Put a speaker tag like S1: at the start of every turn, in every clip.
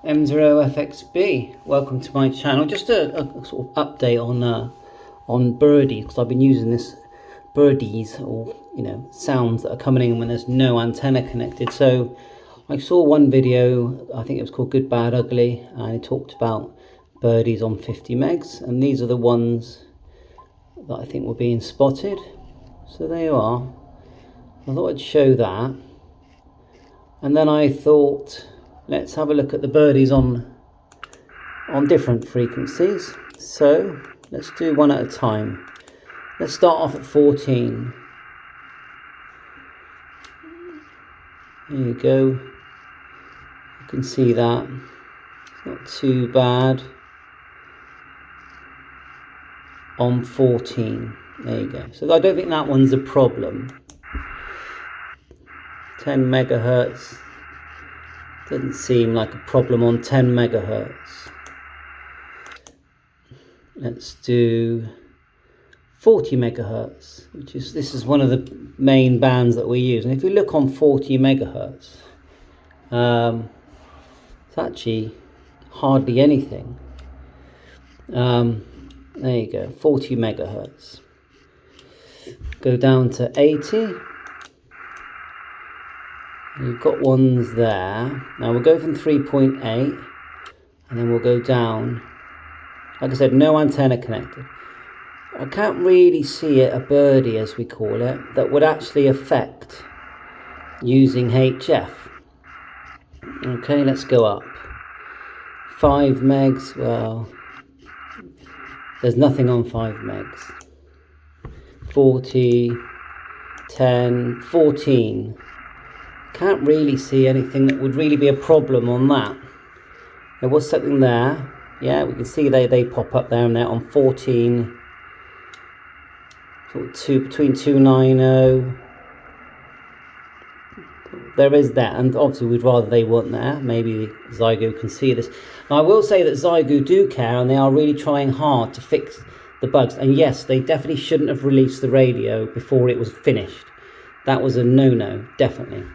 S1: M0FXB, welcome to my channel. Just a sort of update on birdies, because I've been using this birdies, or sounds that are coming in when there's no antenna connected. So I saw one video, I think it was called Good Bad Ugly, and it talked about birdies on 50 megs, and these are the ones that I think were being spotted. So there you are. I thought I'd show that, and then I thought, let's have a look at the birdies on different frequencies. So let's do one at a time. Let's start off at 14. There you go. You can see that. It's not too bad. On 14. There you go. So I don't think that one's a problem. 10 megahertz. Doesn't seem like a problem on 10 megahertz. Let's do 40 megahertz, this is one of the main bands that we use. And if you look on 40 megahertz, it's actually hardly anything. There you go, 40 megahertz. Go down to 80. You've got ones there. Now we'll go from 3.8 and then we'll go down. Like I said, no antenna connected. I can't really see it, a birdie as we call it, that would actually affect using HF. Okay, let's go up. 5 megs, well, there's nothing on 5 megs. 40, 10, 14. Can't really see anything that would really be a problem on that. There was something there. Yeah, we can see they pop up there and there on 14. Sort of between 290. There is that, and obviously we'd rather they weren't there. Maybe Xiegu can see this. Now, I will say that Xiegu do care, and they are really trying hard to fix the bugs. And yes, they definitely shouldn't have released the radio before it was finished. That was a no-no, definitely.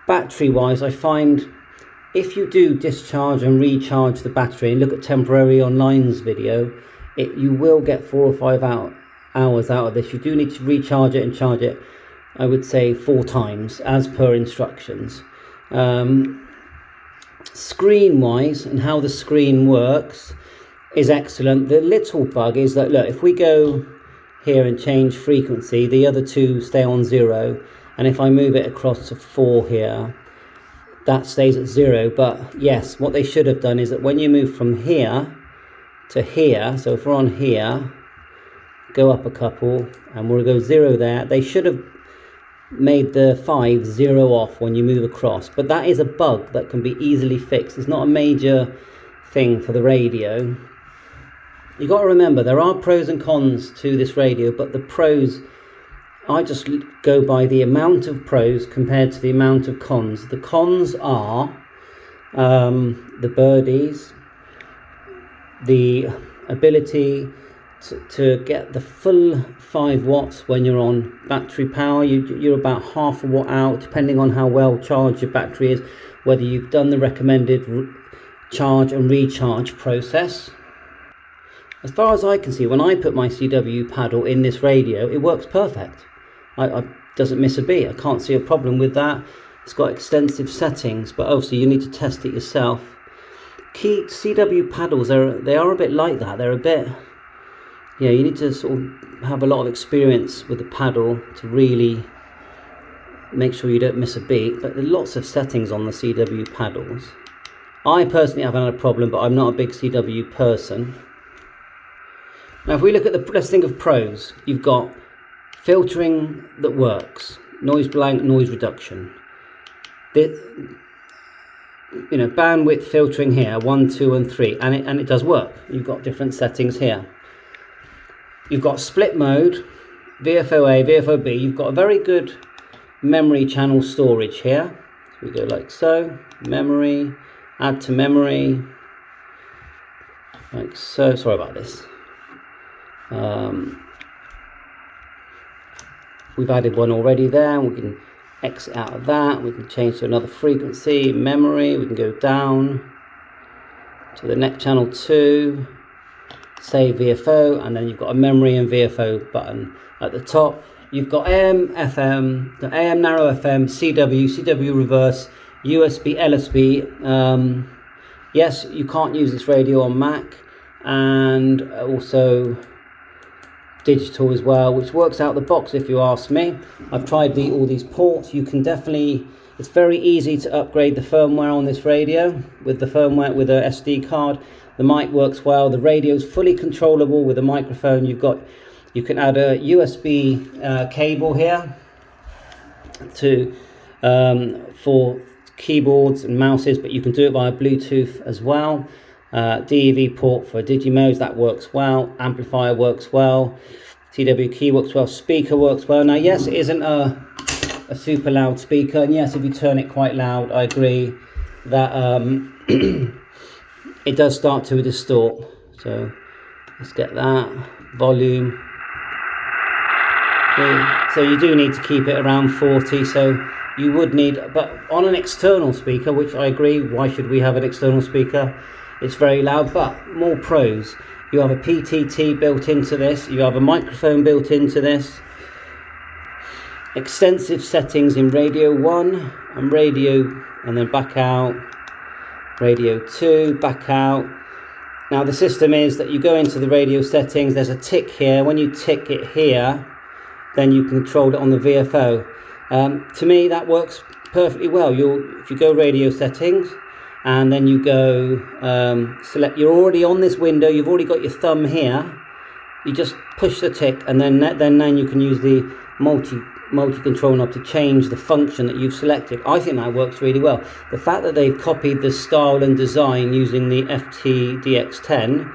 S1: Battery wise, I find if you do discharge and recharge the battery, and look at Temporary Online's video, you will get 4 or 5 hours out of this. You do need to recharge it and charge it, I would say 4 times as per instructions. Screen wise, and how the screen works is excellent. The little bug is that, look, if we go here and change frequency, the other two stay on 0. And if I move it across to 4 here, that stays at 0. But yes, what they should have done is that when you move from here to here, so if we're on here, go up a couple, and we'll go 0 there, they should have made the 5 0 off when you move across. But that is a bug that can be easily fixed. It's not a major thing for the radio. You've got to remember, there are pros and cons to this radio, but the pros, I just go by the amount of pros compared to the amount of cons. The cons are the birdies, the ability to get the full 5 watts when you're on battery power. You're about half a watt out, depending on how well charged your battery is, whether you've done the recommended charge and recharge process. As far as I can see, when I put my CW paddle in this radio, it works perfect. I doesn't miss a beat. I can't see a problem with that. It's got extensive settings, but obviously you need to test it yourself. Key CW paddles, they are a bit like that. They're a bit, you need to sort of have a lot of experience with the paddle to really make sure you don't miss a beat. But there are lots of settings on the CW paddles. I personally haven't had a problem, but I'm not a big CW person. Now, if we look at let's think of pros. You've got filtering that works, noise blank, noise reduction. Bandwidth filtering here, 1, 2, and 3, and it does work. You've got different settings here. You've got split mode, VFOA, VFOB. You've got a very good memory channel storage here. So we go like so, memory, add to memory, like so. Sorry about this. We've added one already there. We can exit out of that. We can change to another frequency, memory. We can go down. to the next channel 2, save VFO, and then you've got a memory and VFO button at the top. You've got AM, FM, the AM narrow FM, CW, CW reverse, USB, LSB. Yes, you can't use this radio on Mac, and also digital as well, which works out the box if you ask me. I've tried all these ports. You can definitely, it's very easy to upgrade the firmware on this radio with the firmware with a SD card. The mic works well. The radio is fully controllable with a microphone. You can add a USB cable here to for keyboards and mouses, but you can do it via Bluetooth as well. DEV port for digimodes, that works well. Amplifier works well. TW key works well. Speaker works well. Now, yes, it isn't a super loud speaker, and yes, if you turn it quite loud, I agree that it does start to distort. So let's get that volume. So you do need to keep it around 40, so you would need, but on an external speaker, which I agree, why should we have an external speaker? It's very loud, but more pros. You have a PTT built into this, you have a microphone built into this, extensive settings in radio 1 and radio, and then back out, radio 2, back out. Now the system is that you go into the radio settings, there's a tick here. When you tick it here, then you can control it on the VFO. To me, that works perfectly well. If you go radio settings, and then you go select, you're already on this window, you've already got your thumb here, you just push the tick, and then you can use the multi-control knob to change the function that you've selected. I think that works really well. The fact that they've copied the style and design using the FTDX10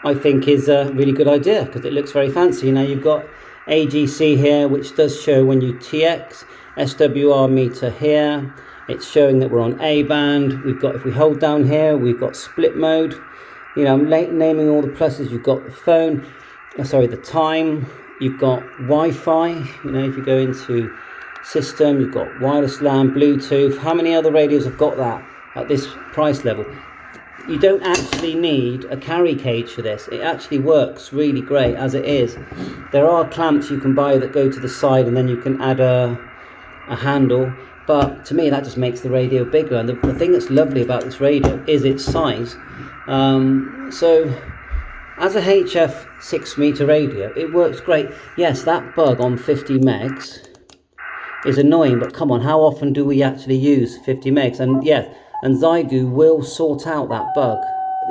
S1: I think is a really good idea, because it looks very fancy. Now you've got AGC here, which does show when you TX, SWR meter here, it's showing that we're on A band. We've got, if we hold down here, we've got split mode. You know, I'm naming all the pluses. You've got the phone, the time, you've got Wi-Fi, you know, if you go into system, you've got wireless LAN, Bluetooth. How many other radios have got that at this price level? You don't actually need a carry cage for this. It actually works really great as it is. There are clamps you can buy that go to the side, and then you can add a handle. But to me, that just makes the radio bigger. And the thing that's lovely about this radio is its size. So as a HF 6-meter radio, it works great. Yes, that bug on 50 megs is annoying, but come on, how often do we actually use 50 megs? And yes, and Xiegu will sort out that bug.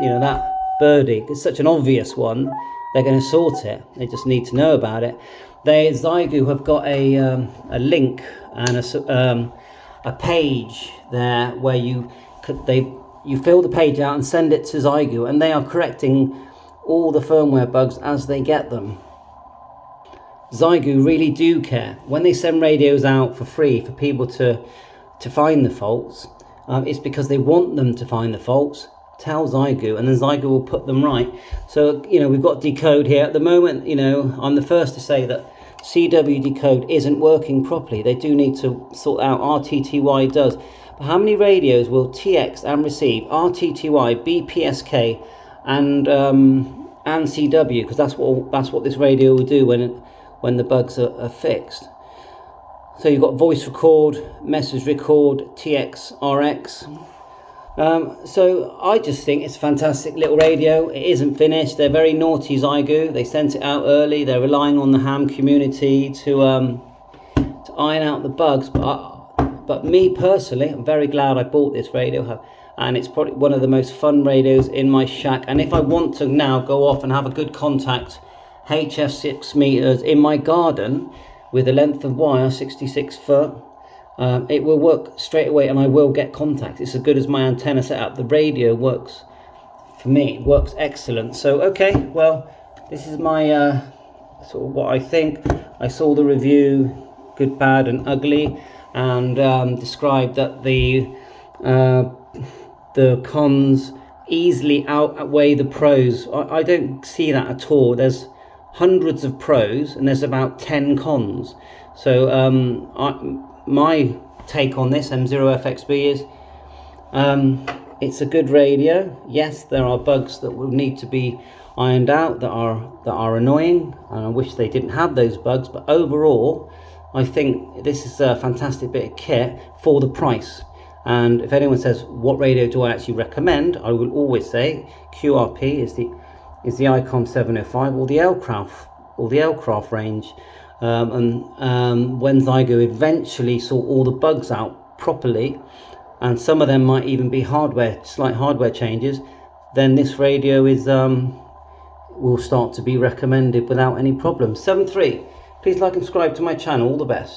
S1: You know, that birdie, it's such an obvious one, they're going to sort it. They just need to know about it. Xiegu have got a link and a page there where you fill the page out and send it to Xiegu, and they are correcting all the firmware bugs as they get them. Xiegu really do care. When they send radios out for free for people to find the faults, it's because they want them to find the faults. Tell Xiegu, and then Xiegu will put them right. So, you know, we've got decode here. At the moment, you know, I'm the first to say that CW decode isn't working properly. They do need to sort out. RTTY does. But how many radios will TX and receive RTTY, BPSK, and CW? Because that's what this radio will do when the bugs are fixed. So you've got voice record, message record, TX, RX. So I just think it's a fantastic little radio. It isn't finished. They're very naughty, Xiegu. They sent it out early. They're relying on the ham community to iron out the bugs. But me personally, I'm very glad I bought this radio, and it's probably one of the most fun radios in my shack. And if I want to now go off and have a good contact HF 6 meters in my garden with a length of wire 66 foot, it will work straight away, and I will get contact. It's as good as my antenna setup. The radio works, for me, works excellent. So okay, well, this is my sort of what I think. I saw the review, good, bad and ugly, and described that the cons easily outweigh the pros. I don't see that at all. There's hundreds of pros and there's about 10 cons. So my take on this M0FXB is It's a good radio. Yes, there are bugs that will need to be ironed out that are annoying, and I wish they didn't have those bugs, but overall I think this is a fantastic bit of kit for the price. And if anyone says what radio do I actually recommend, I will always say QRP is the ICOM 705 or the L-Craft range. When Xiegu eventually sort all the bugs out properly, and some of them might even be slight hardware changes, then this radio is will start to be recommended without any problems. 7.3, please like and subscribe to my channel. All the best.